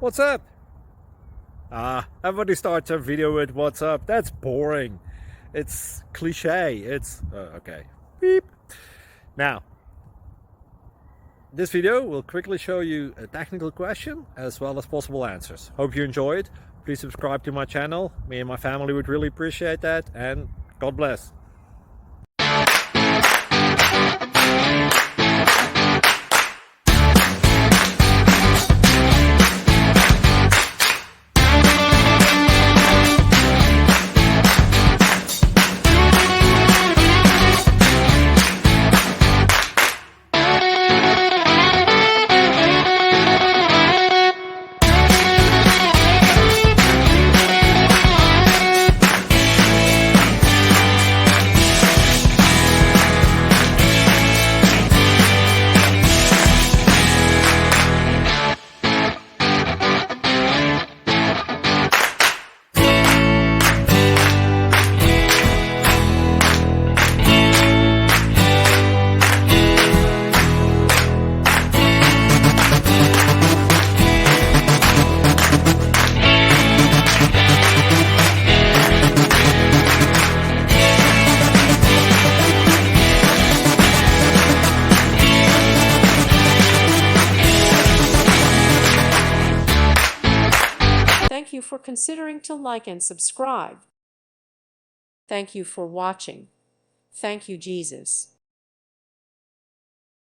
What's up? Everybody starts a video with what's up. That's boring. It's cliche. It's okay. Beep. Now, this video will quickly show you a technical question as well as possible answers. Hope you enjoy it. Please subscribe to my channel. Me and my family would really appreciate that, and God bless. Thank you for considering to like and subscribe. Thank you for watching. Thank you, Jesus.